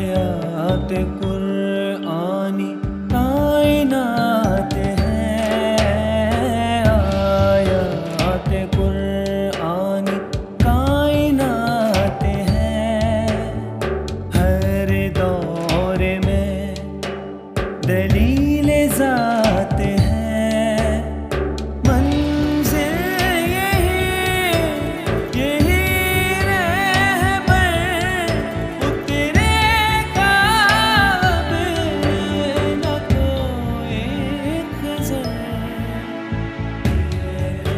आयात कुरआनी कायनात है, आयात कुरआनी कायनात है। हर दौर में दलील ज़ात है, मंज़िल यही रहबर उतरेगा अब न कोई खज़र। मेरे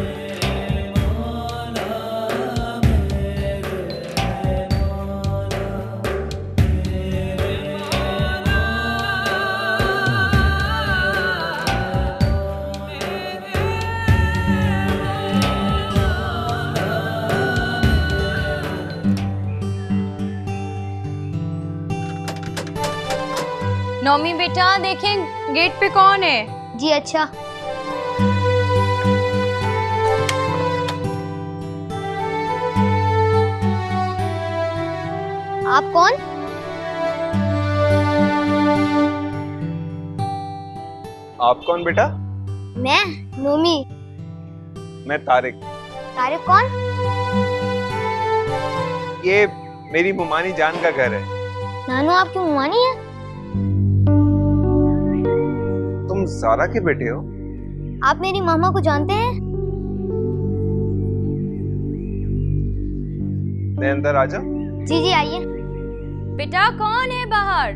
मौला मेरे मौला मेरे नौमी बेटा देखें गेट पे कौन है। जी अच्छा। आप कौन? आप कौन बेटा? मैं नोमी। मैं तारिक। तारिक कौन? ये मेरी मुमानी जान का घर है। नानू आपकी मुमानी है? तुम ज़ारा के बेटे हो? आप मेरी मामा को जानते हैं? मैं अंदर आ जाऊं? जी जी आइए। बेटा कौन है बाहर।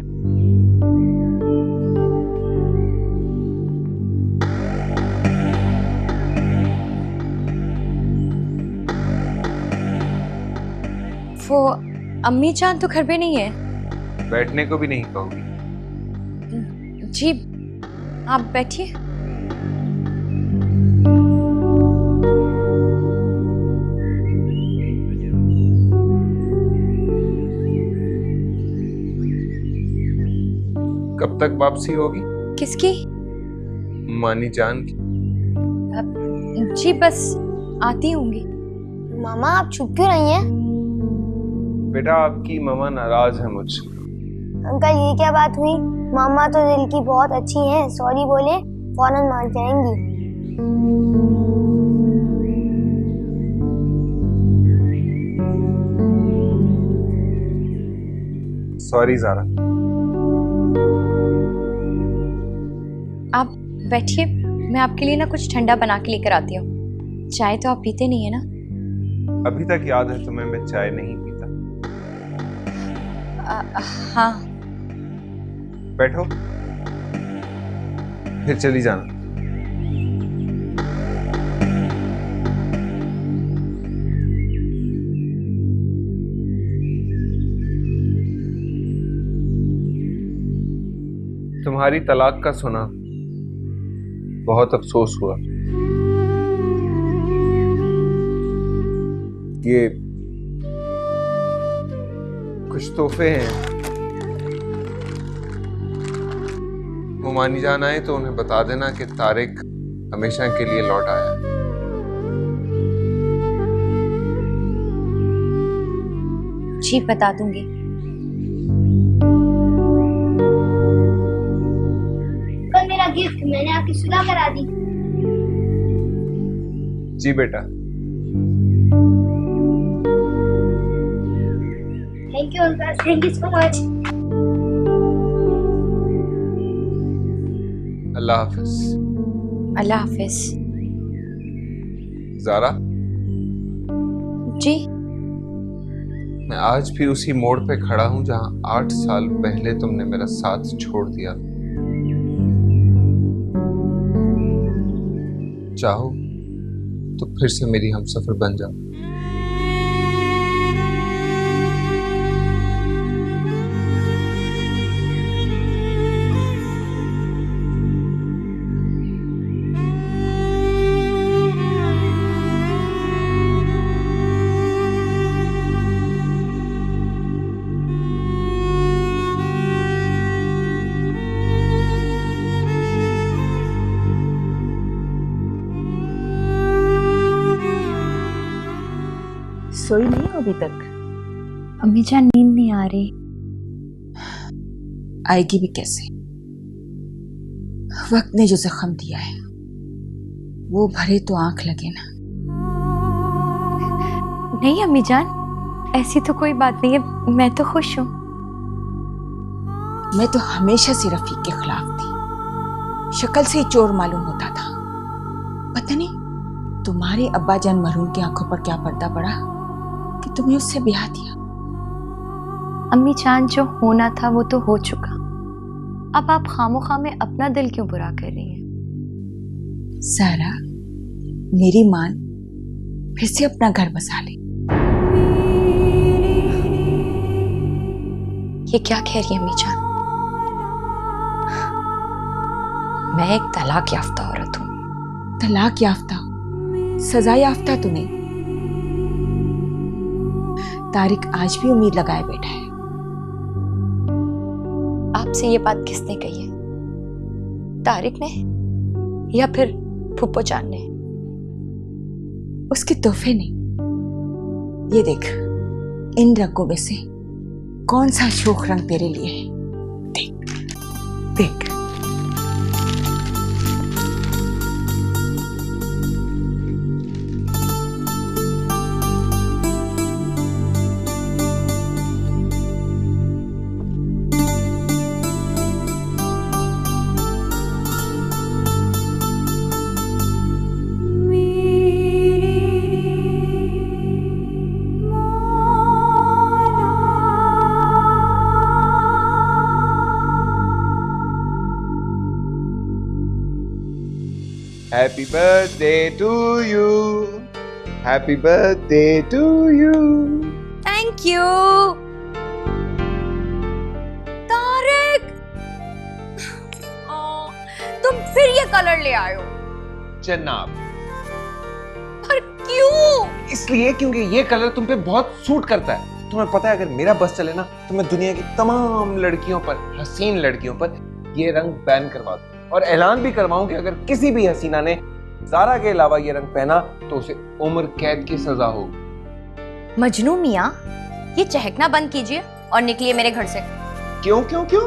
वो अम्मी जान तो घर पे नहीं है। बैठने को भी नहीं कहोगी? जी आप बैठिए। कब तक वापसी होगी? किसकी? मानी जान की। जी बस आती होंगी। मामा आप चुप क्यों रही हैं? बेटा आपकी मम्मा नाराज है मुझसे। अंकल ये क्या बात हुई? मामा तो दिल की बहुत अच्छी हैं, सॉरी बोले फौरन मान जाएंगी। सॉरी ज़ारा। आप बैठिए, मैं आपके लिए ना कुछ ठंडा बना के लेकर आती हूँ। चाय तो आप पीते नहीं है ना? अभी तक याद है तुम्हें मैं चाय नहीं पीता। हाँ। बैठो, फिर चली जाना। तुम्हारी तलाक का सुना, बहुत अफसोस हुआ। ये कुछ तोहफे हैं, मुमानी जान आए तो उन्हें बता देना कि तारिक हमेशा के लिए लौट आया। जी बता दूंगी। कल मेरा गिफ्ट मैंने आपकी सुलह करा दी। जी बेटा। Thank you uncle, thank you so much. अल्लाह हाफिज। अल्लाह हाफिज। ज़ारा, जी मैं आज भी उसी मोड़ पे खड़ा हूं जहां 8 साल पहले तुमने मेरा साथ छोड़ दिया। चाहो तो फिर से मेरी हमसफर बन जाओ। सोई नहीं हो अभी तक? अम्मी जान नींद नहीं आ रही। आएगी भी कैसे? वक्त ने जो जख्म दिया है वो भरे तो आंख लगे ना। नहीं अम्मी जान, ऐसी तो कोई बात नहीं है, मैं तो खुश हूँ। मैं तो हमेशा से रफीक के खिलाफ थी, शक्ल से ही चोर मालूम होता था। पता नहीं तुम्हारे अब्बा जान मरहूम की आंखों पर क्या पर्दा पड़ा कि तुम्हें उससे ब्याह दिया। अम्मी जान, जो होना था वो तो हो चुका, अब आप खामोखा में अपना दिल क्यों बुरा कर रही हैं? सारा, मेरी मान फिर से अपना घर बसा ले। ये क्या कह रही है अम्मी जान? मैं एक तलाक याफ्ता औरत हूँ। तलाक याफ्ता, सजा याफ्ता तो नहीं। तारिक आज भी उम्मीद लगाए बैठा है। आपसे ये बात किसने कही है? तारिक ने या फिर फूफो जान ने? उसके तोहफे ने। ये देख, इन रंगों में से कौन सा शोख रंग तेरे लिए है? देख देख। Happy birthday to you. Happy birthday to you. Thank you Tariq. तुम फिर ये कलर ले आए हो? जनाब, पर क्यों? इसलिए क्योंकि ये कलर तुम पे बहुत सूट करता है। तुम्हें पता है अगर मेरा बस चले ना तो मैं दुनिया की तमाम लड़कियों पर, हसीन लड़कियों पर ये रंग बैन करवा दूं और ऐलान भी करवाऊं कि अगर किसी भी हसीना ने ज़ारा के अलावा ये रंग पहना तो उसे उम्र कैद की सजा होगी। मजनू मियाँ, ये चहकना बंद कीजिए और निकलिए मेरे घर से। क्यों क्यों क्यों?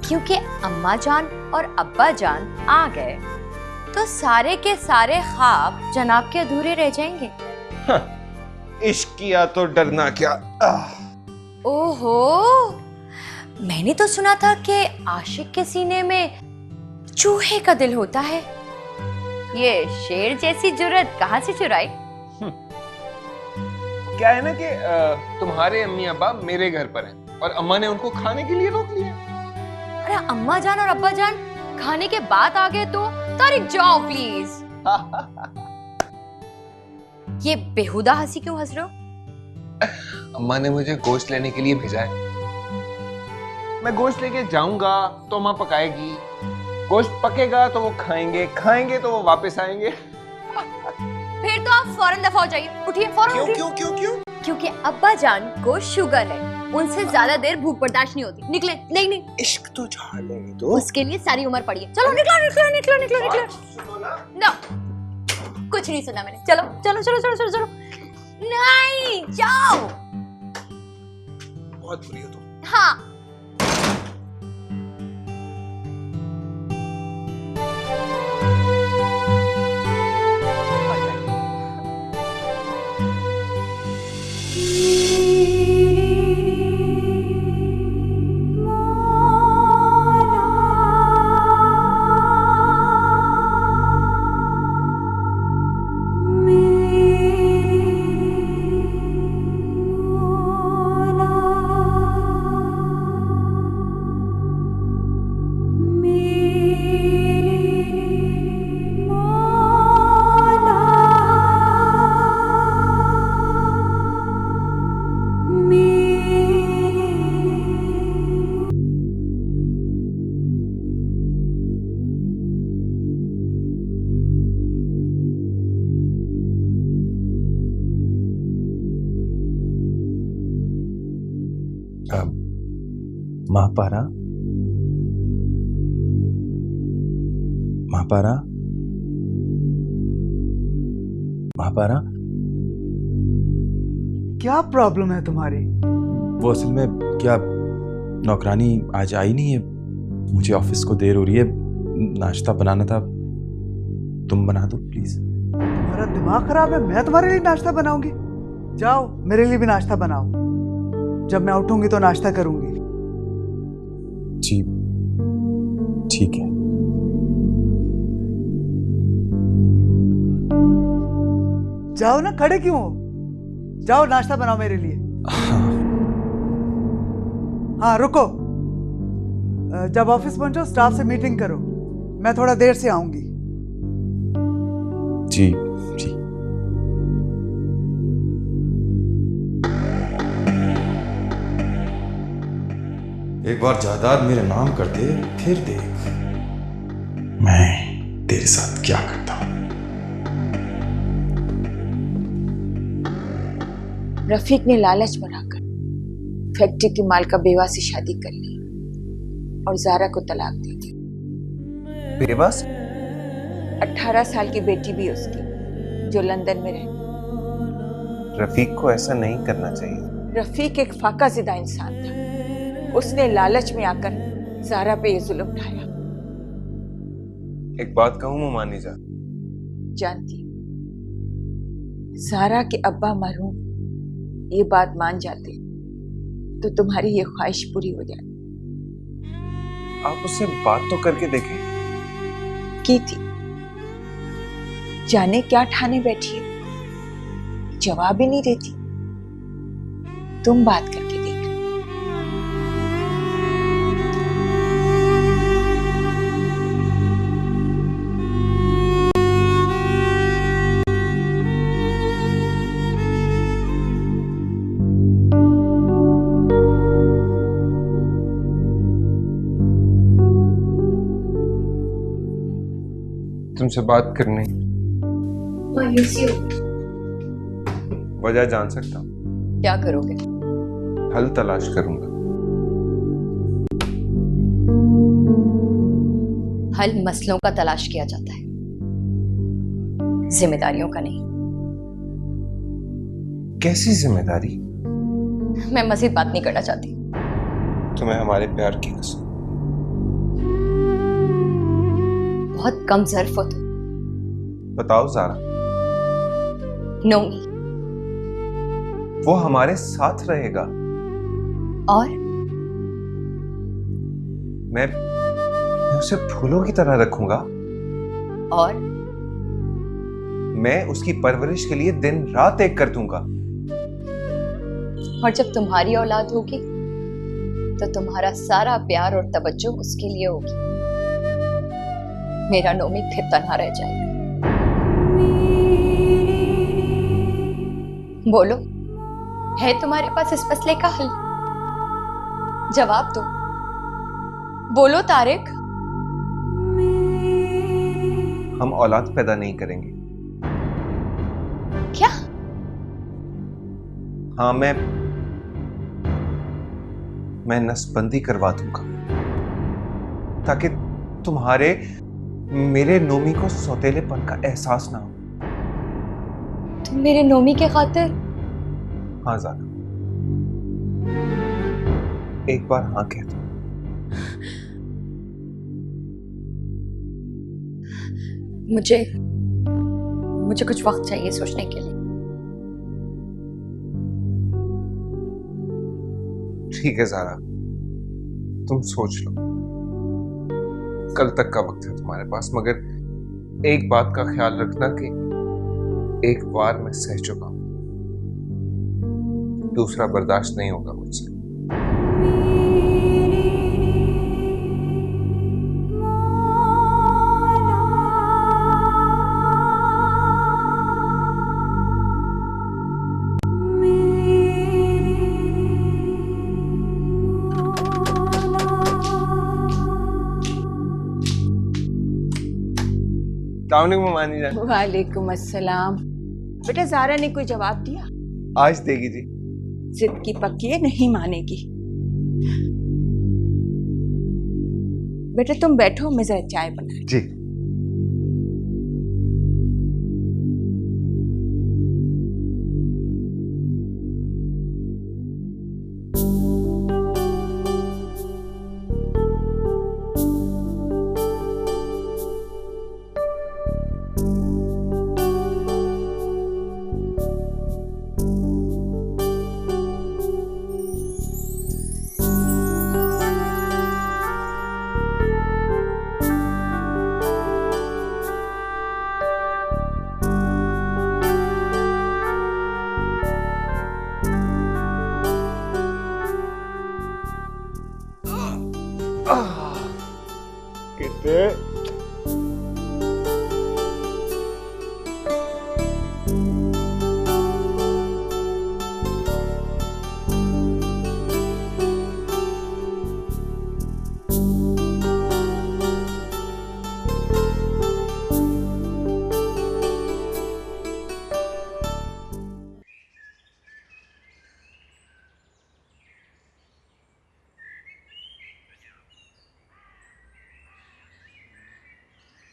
क्योंकि अम्मा जान और अब्बा जान आ गए तो सारे के सारे ख्वाब जनाब के अधूरे रह जाएंगे। इश्क किया तो डरना क्या। ओहो, मैंने तो सुना था कि आशिक के सीने में चूहे का दिल होता है। ये शेर जैसी जुर्रत कहाँ से चुराई? क्या है ना कि तुम्हारे अम्मी अब्बा मेरे घर पर हैं और अम्मा ने उनको खाने के लिए रोक लिया। अरे अम्मा जान और अब्बा जान खाने के बाद आ गए तो तारिक जाओ प्लीज। ये बेहुदा हंसी क्यों हंस रहे हो? अम्मा ने मुझे गोश्त लेने के लिए भेजा है। मैं गोश्त लेके जाऊंगा तो अम्मा पकाएगी, गोश्त पकेगा तो वो खाएंगे, खाएंगे तो वो वापस आएंगे। फिर तो आप फौरन दफा हो जाइए, उठिए फौरन। क्यों उठिए। क्यों क्यों क्यों? क्योंकि अब्बा जान को शुगर है, उनसे ज्यादा देर भूख बर्दाश्त नहीं होती। निकले। नहीं नहीं, इश्क तो झाड़ लेने दो। उसके लिए सारी उम्र पड़ी है। चलो निकलो निकलो निकलो निकलो निकलो। नो, कुछ नहीं सुना मैंने। चलो चलो चलो चलो चलो चलो। नहीं जाओ। बहुत बुरी हो तुम। हाँ, महापारा, महापारा, महापारा, क्या प्रॉब्लम है तुम्हारी? वो असल में क्या नौकरानी आज आई नहीं है, मुझे ऑफिस को देर हो रही है, नाश्ता बनाना था, तुम बना दो प्लीज। तुम्हारा दिमाग खराब है? मैं तुम्हारे लिए नाश्ता बनाऊंगी? जाओ मेरे लिए भी नाश्ता बनाओ, जब मैं उठूंगी तो नाश्ता करूंगी। जी ठीक है। जाओ ना, खड़े क्यों हो? जाओ नाश्ता बनाओ मेरे लिए। हाँ रुको, जब ऑफिस पहुंचो स्टाफ से मीटिंग करो, मैं थोड़ा देर से आऊंगी। जी जी। एक बार जायदाद मेरे नाम कर दे, फिर देख मैं तेरे साथ क्या करता हूं। रफीक ने लालच बनाकर फैक्ट्री के माल का बेवा से शादी कर ली और जारा को तलाक दे दी। बेबस? 18 साल की बेटी भी उसकी, जो लंदन में रहती। रफीक को ऐसा नहीं करना चाहिए। रफीक एक फाका ज़िदा इंसान था, उसने लालच में आकर जारा पे ये जुल्म ढाया। एक बात कहूं मुमानी जान, जानती हूँ, जारा के अब्बा मरहूम ये बात मान जाते तो तुम्हारी ये ख्वाहिश पूरी हो जाती। आप उससे बात तो करके देखें। की थी, जाने क्या ठाने बैठी है, जवाब ही नहीं देती। तुम बात करके देख। तुमसे बात करनी। वजह जान सकता हूँ? क्या करोगे? हल तलाश करूंगा। हल मसलों का तलाश किया जाता है, जिम्मेदारियों का नहीं। कैसी जिम्मेदारी? मैं मजीद बात नहीं करना चाहती। तुम्हें हमारे प्यार की कसम। बहुत कम ज़र्फ हो तुम। बताओ जारा। नोमी। वो हमारे साथ रहेगा और मैं उसे फूलों की तरह रखूंगा और मैं उसकी परवरिश के लिए दिन रात एक कर दूंगा। और जब तुम्हारी औलाद होगी तो तुम्हारा सारा प्यार और तवज्जो उसके लिए होगी। मेरा नोमी फिर तन्हा रह जाएगा। बोलो, है तुम्हारे पास इस मसले का हल? जवाब दो। बोलो तारिक। हम औलाद पैदा नहीं करेंगे। क्या? हाँ, मैं नसबंदी करवा दूंगा ताकि तुम्हारे मेरे नोमी को सौतेलेपन का एहसास ना हो। तुम मेरे नोमी के खातिर? हाँ जारा, एक बार हाँ कह दो। मुझे कुछ वक्त चाहिए सोचने के लिए। ठीक है जारा, तुम सोच लो। कल तक का वक्त है तुम्हारे पास, मगर एक बात का ख्याल रखना कि एक बार मैं सह चुका हूं, दूसरा बर्दाश्त नहीं होगा मुझसे। मानी जाए। वालेकुम अस्सलाम। बेटा जारा ने कोई जवाब दिया? आज देगी जी। जिद की पक्की है, नहीं मानेगी। बेटा तुम बैठो, मैं जरा चाय बना। जी। बेटे।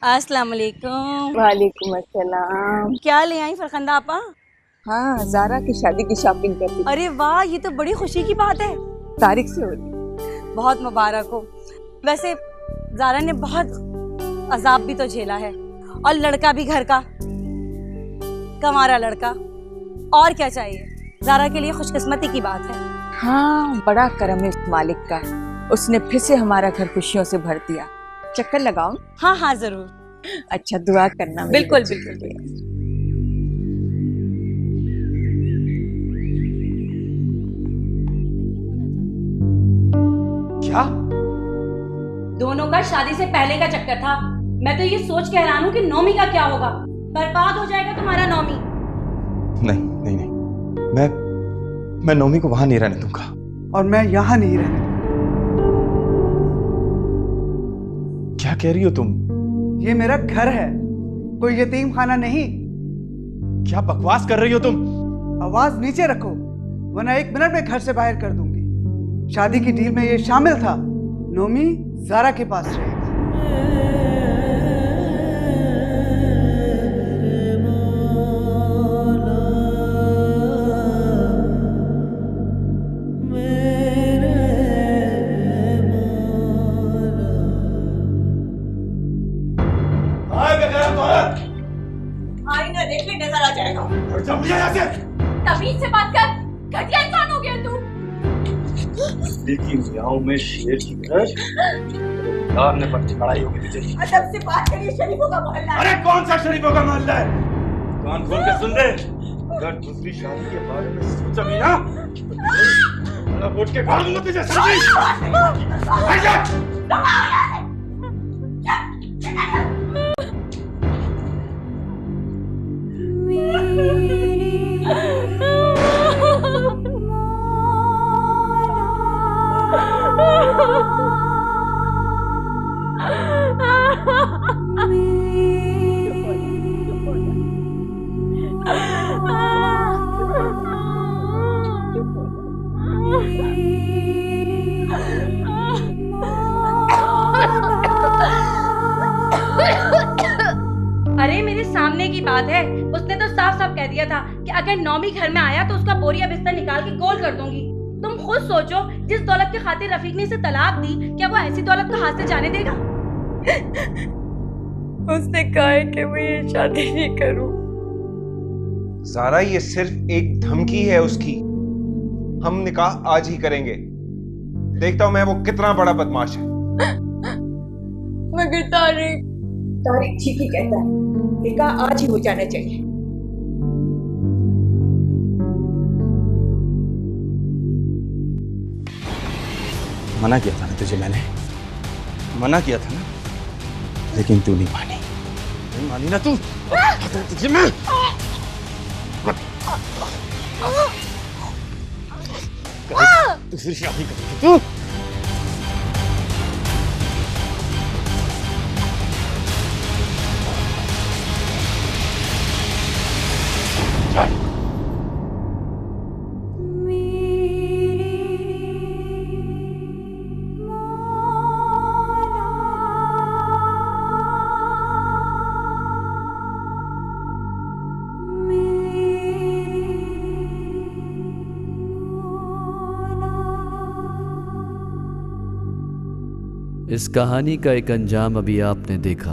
अस्सलाम वालेकुम। वालेकुम अस्सलाम। क्या ले आई फरखंदा आपा? हाँ, जारा की शादी की शॉपिंग करती। अरे वाह, ये तो बड़ी खुशी की बात है। तारीख से हो रही। बहुत मुबारक हो। वैसे जारा ने बहुत अजाब भी तो झेला है, और लड़का भी घर का, कमारा लड़का। और क्या चाहिए? जारा के लिए खुशकिस्मती की बात है। हाँ, बड़ा करम है उस मालिक का, उसने फिर से हमारा घर खुशियों से भर दिया। चक्कर लगाओ। हाँ हाँ जरूर। अच्छा, दुआ करना। बिल्कुल बिल्कुल। क्या? दोनों का शादी से पहले का चक्कर था। मैं तो ये सोच के हैरान हूँ कि नौमी का क्या होगा। बर्बाद हो जाएगा तुम्हारा नौमी। नहीं नहीं नहीं, मैं नौमी को वहां नहीं रहने दूंगा। और मैं यहाँ नहीं रहने दूंगा। क्या कह रही हो तुम? ये मेरा घर है, कोई यतीम खाना नहीं। क्या बकवास कर रही हो तुम? आवाज नीचे रखो, वरना 1 मिनट में घर से बाहर कर दूंगी। शादी की डील में ये शामिल था, नोमी जारा के पास रहेगी। देख ले, नजर आ जाएगा। तमीज से बात कर, घटिया इंसान हो गया तू। देखी मियाओं में शेर की तरह ने पर लड़ाई होगी तुझे। अदब से बात करिए, शरीफों का मोहल्ला है। अरे कौन सा शरीफों का मोहल्ला है? कान खोल के सुन ले, अगर दूसरी शादी के बारे में सोचा भी ना तो उठ के गाड़ दूंगा तुझे। अरे मेरे सामने की बात है, उसने तो साफ साफ कह दिया था कि अगर नौमी घर में आया तो उसका बोरिया बिस्तर निकाल के गोल कर दूंगी। तुम खुद सोचो, जिस दौलत के खातिर रफीक ने इसे तलाक दी, क्या वो ऐसी दौलत को हाथ से जाने देगा? उसने कहा है कि मैं ये शादी नहीं करूं। ज़ारा, ये सिर्फ एक धमकी है उसकी। हम निकाह आज ही करेंगे। देखता हूं मैं वो कितना बड़ा बदमाश है। मगर तारिक ठीक ही कहता है, निकाह आज ही हो जाना चाहिए। मना किया था ना तुझे, मैंने मना किया था ना, लेकिन तू नहीं मानी। नहीं मानी ना तू? तुझे मैं दूसरी शादी करेगी तू। इस कहानी का एक अंजाम अभी आपने देखा।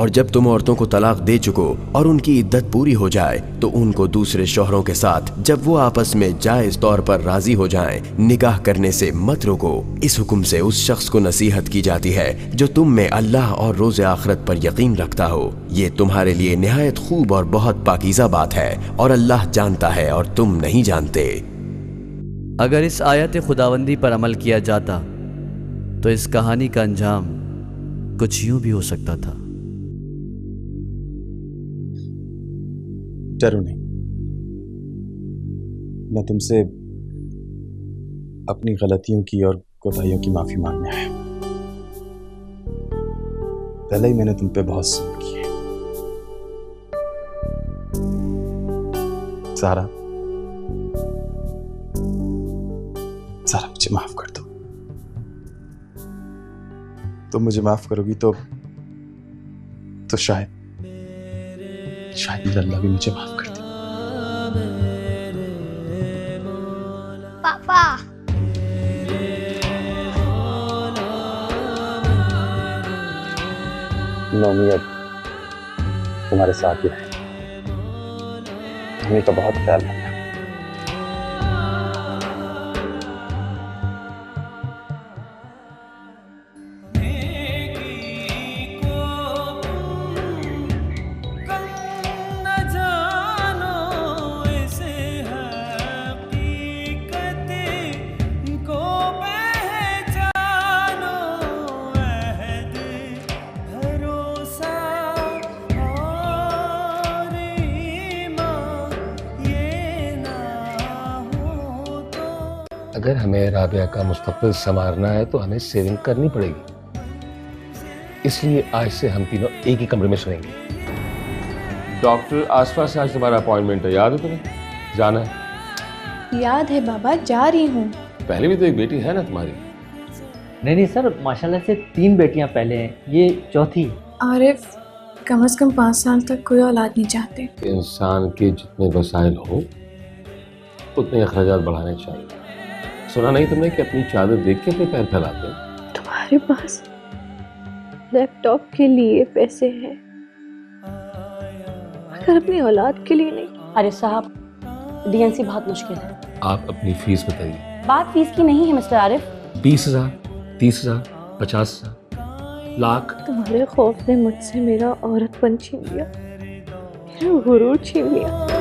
और जब तुम औरतों को तलाक दे चुको और उनकी इद्दत पूरी हो जाए तो उनको दूसरे शौहरों के साथ जब वो आपस में जायज तौर पर राजी हो जाएं, निकाह करने से मत रोको। इस हुक्म से उस शख्स को नसीहत की जाती है जो तुम में अल्लाह और रोज़े आखिरत पर यकीन रखता हो। ये तुम्हारे लिए निहायत खूब और बहुत पाकीज़ा बात है, और अल्लाह जानता है और तुम नहीं जानते। अगर इस आयत खुदावंदी पर अमल किया जाता तो इस कहानी का अंजाम कुछ यूं भी हो सकता था। डरो नहीं, मैं तुमसे अपनी गलतियों की और कोताहियों की माफी मांगने आया। पहले ही मैंने तुम पे बहुत जुल्म किए। सारा मुझे माफ कर दो। तुम मुझे माफ करोगी तो शायद अल्लाह भी मुझे माफ कर दे। पापा मम्मी अब तुम्हारे साथ ही है। मम्मी का बहुत ख्याल रखना। अगर हमें राबिया का मुस्तकबिल संवारना है तो हमें सेविंग करनी पड़ेगी। इसलिए आज से हम तीनों एक ही कमरे में सोएंगे। डॉक्टर आसफा से आज तुम्हारा अपॉइंटमेंट है, याद है तुम्हें? जाना है? याद है बाबा, जा रही हूँ। पहले भी तो एक बेटी है ना तुम्हारी? नहीं सर, माशाल्लाह से 3 बेटियां पहले हैं, ये चौथी। आरिफ, कम से कम 5 साल तक कोई औलाद नहीं चाहते। इंसान के जितने वसाइल हो उतने अखराजात बढ़ाने चाहिए। सुना नहीं तुमने कि अपनी चादर देख के अपने पैर फैलाते हैं? तुम्हारे पास लैपटॉप के लिए पैसे हैं मगर अपनी औलाद के लिए नहीं। अरे साहब, डीएनसी बहुत मुश्किल है। आप अपनी फीस बताइए। बात फीस की नहीं है मिस्टर आरिफ। 20,000, 30,000, 50,000, लाख। तुम्हारे खौफ ने मुझसे मेरा औरतपन छीन लिया, मेरा गुरूर छीन लिया।